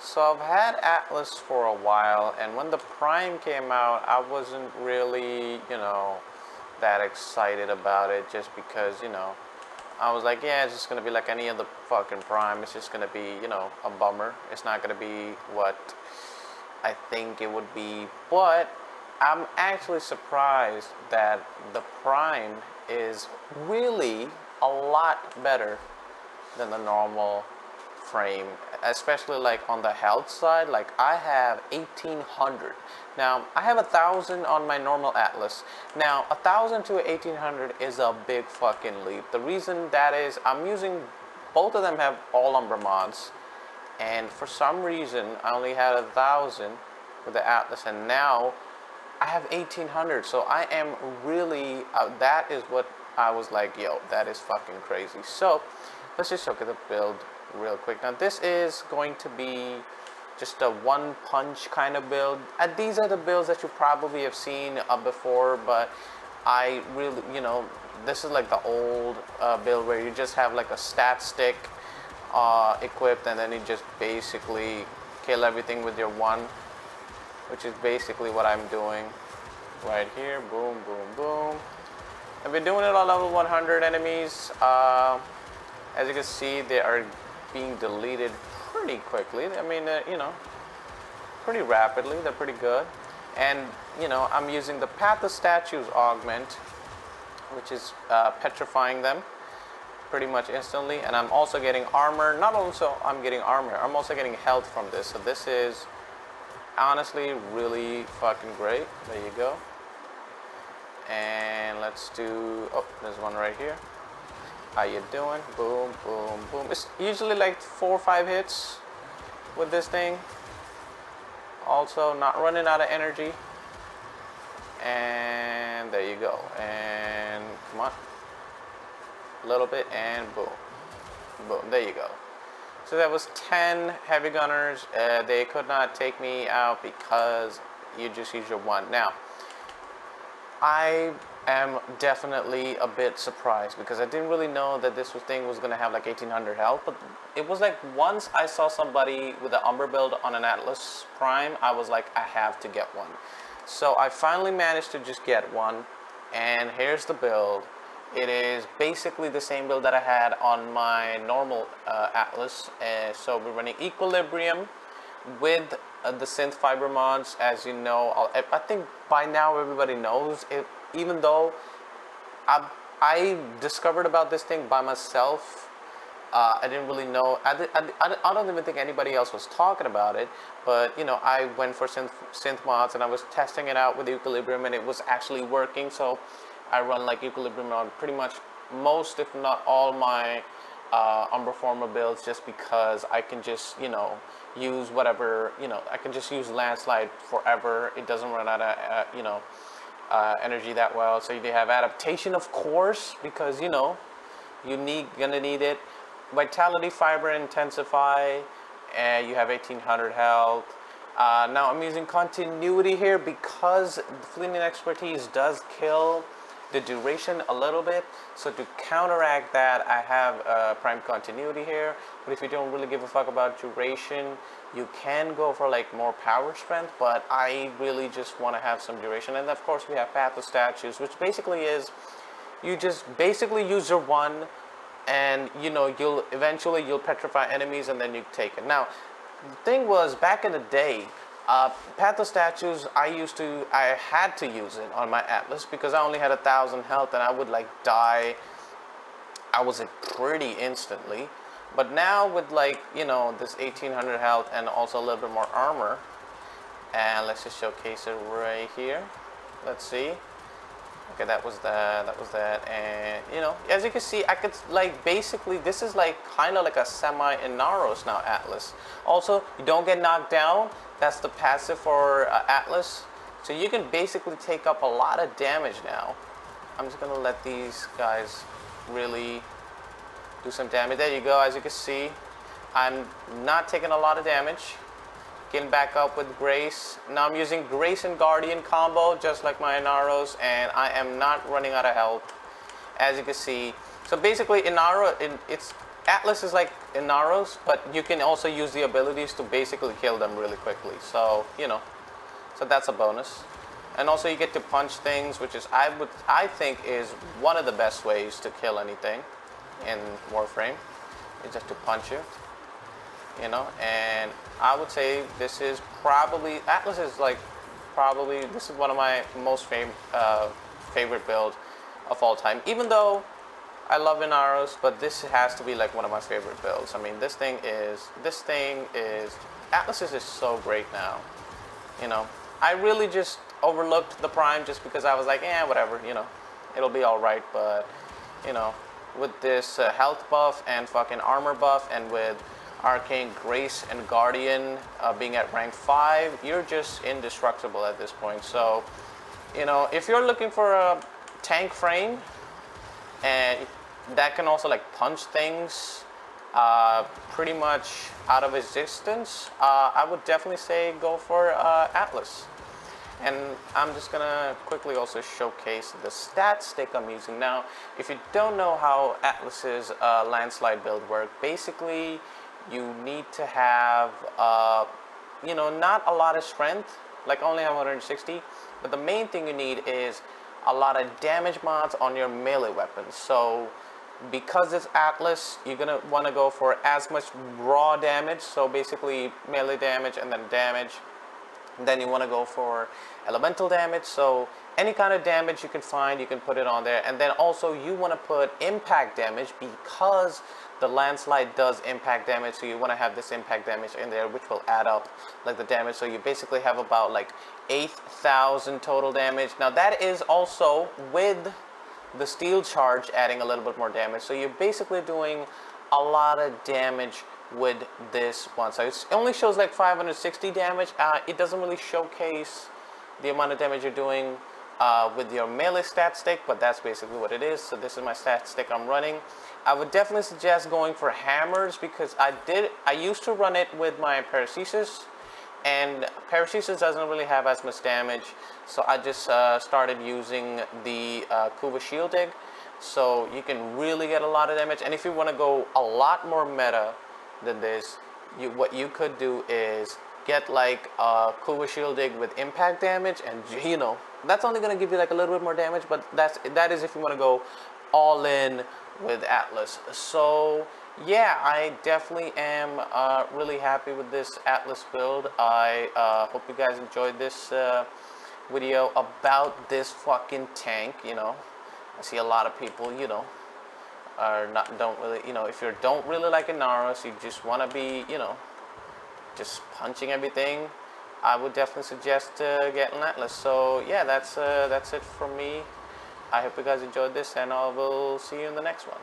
So I've had Atlas for a while, and when the Prime came out, I wasn't really, that excited about it just because, I was like, yeah, it's just going to be like any other fucking Prime. It's just going to be, a bummer. It's not going to be what I think it would be. But I'm actually surprised that the Prime is really a lot better than the normal frame, especially like on the health side. Like I have 1800. Now I have 1000 on my normal Atlas. Now 1000 to 1800 is a big fucking leap. The reason that is I'm using, both of them have all Umbra mods, and for some reason I only had 1000 with the Atlas, and now I have 1800. So I am really that is what I was like, yo, that is fucking crazy. So let's just look at the build real quick. Now this is going to be just a one punch kind of build. These are the builds that you probably have seen before, but I really, this is like the old build where you just have like a stat stick equipped, and then you just basically kill everything with your one, which is basically what I'm doing right here. Boom, boom, boom. I've been doing it on level 100 enemies. As you can see, they are being deleted pretty quickly. I mean, pretty rapidly. They're pretty good. And, I'm using the Path of Statues augment, which is petrifying them pretty much instantly. And I'm also getting armor. Not only so I'm getting armor, I'm also getting health from this. So this is honestly really fucking great. There you go. And let's do, oh, there's one right here. How you doing? Boom, boom, boom. It's usually like 4 or 5 hits with this thing. Also, not running out of energy. And there you go. And come on. A little bit, and boom. Boom, there you go. So that was 10 heavy gunners. They could not take me out because you just use your one. Now, I am definitely a bit surprised because I didn't really know that this thing was going to have like 1800 health, but it was like once I saw somebody with an Umbra build on an Atlas Prime, I was like, I have to get one. So I finally managed to just get one, and here's the build. It is basically the same build that I had on my normal Atlas. So we're running Equilibrium with the synth fiber mods. As you know, I think by now everybody knows it, even though I discovered about this thing by myself. I didn't really know. I don't even think anybody else was talking about it. But I went for synth mods, and I was testing it out with Equilibrium, and it was actually working. So I run like Equilibrium on pretty much most, if not all, my Umbra Forma builds, just because I can just use whatever, I can just use Landslide forever. It doesn't run out of energy that well. So you have Adaptation, of course, because gonna need it. Vitality, Fiber, Intensify, and you have 1800 health. Now I'm using Continuity here because Fleeting Expertise does kill the duration a little bit. So to counteract that, I have Prime Continuity here. But if you don't really give a fuck about duration, you can go for like more power strength, but I really just want to have some duration. And of course we have Path of Statues, which basically is you just basically use your one, and you'll eventually petrify enemies, and then you take it. Now the thing was, back in the day, Path of Statues, I had to use it on my Atlas because I only had 1000 health, and I would like die. I was it pretty instantly. But now with like this 1800 health and also a little bit more armor, and let's just showcase it right here. Let's see. Okay, that was that, and as you can see, I could like basically, this is like kind of like a semi Inaros now Atlas. Also, you don't get knocked down. That's the passive for Atlas, so you can basically take up a lot of damage now. I'm just gonna let these guys really do some damage. There you go. As you can see, I'm not taking a lot of damage. Getting back up with Grace. Now I'm using Grace and Guardian combo, just like my Inaros, and I am not running out of health, as you can see. So basically, Atlas is like Inaros, but you can also use the abilities to basically kill them really quickly. So, you know, so that's a bonus. And also you get to punch things, which is, I think is one of the best ways to kill anything in Warframe, is just to punch you, you know. And I would say this is probably, Atlas is like, probably, this is one of my most favorite builds of all time. Even though I love Inaros, but this has to be like one of my favorite builds. I mean, this thing is, Atlas is just so great now, you know. I really just overlooked the Prime just because I was like, whatever, you know, it'll be all right. But, you know, with this health buff and fucking armor buff, and with Arcane Grace and Guardian being at rank 5, you're just indestructible at this point. So, you know, if you're looking for a tank frame and that can also like punch things pretty much out of existence, I would definitely say go for Atlas. And I'm just gonna quickly also showcase the stat stick I'm using. Now, if you don't know how Atlas's landslide build works, basically you need to have, you know, not a lot of strength, like only have 160, but the main thing you need is a lot of damage mods on your melee weapons. So because it's Atlas, you're gonna wanna go for as much raw damage, so basically melee damage and then damage. Then you want to go for elemental damage, so any kind of damage you can find, you can put it on there. And then also you want to put impact damage, because the landslide does impact damage, so you want to have this impact damage in there, which will add up like the damage. So you basically have about like 8,000 total damage. Now that is also with the steel charge adding a little bit more damage, so you're basically doing a lot of damage with this one. So it only shows like 560 damage. It doesn't really showcase the amount of damage you're doing with your melee stat stick, but that's basically what it is. So this is my stat stick I'm running. I would definitely suggest going for hammers, because I used to run it with my paracesis, and paracesis doesn't really have as much damage, so I just started using the Kuva shield dig, so you can really get a lot of damage. And if you want to go a lot more meta than this, what you could do is get like a Kuva shield dig with impact damage, and you know, that's only going to give you like a little bit more damage, but that is if you want to go all in with Atlas. So yeah, I definitely am really happy with this Atlas build. I hope you guys enjoyed this video about this fucking tank. You know, I see a lot of people, you know, don't really, you know, if you don't really like Inaros, you just want to be, you know, just punching everything, I would definitely suggest getting Atlas. So yeah, that's it from me. I hope you guys enjoyed this, and I will see you in the next one.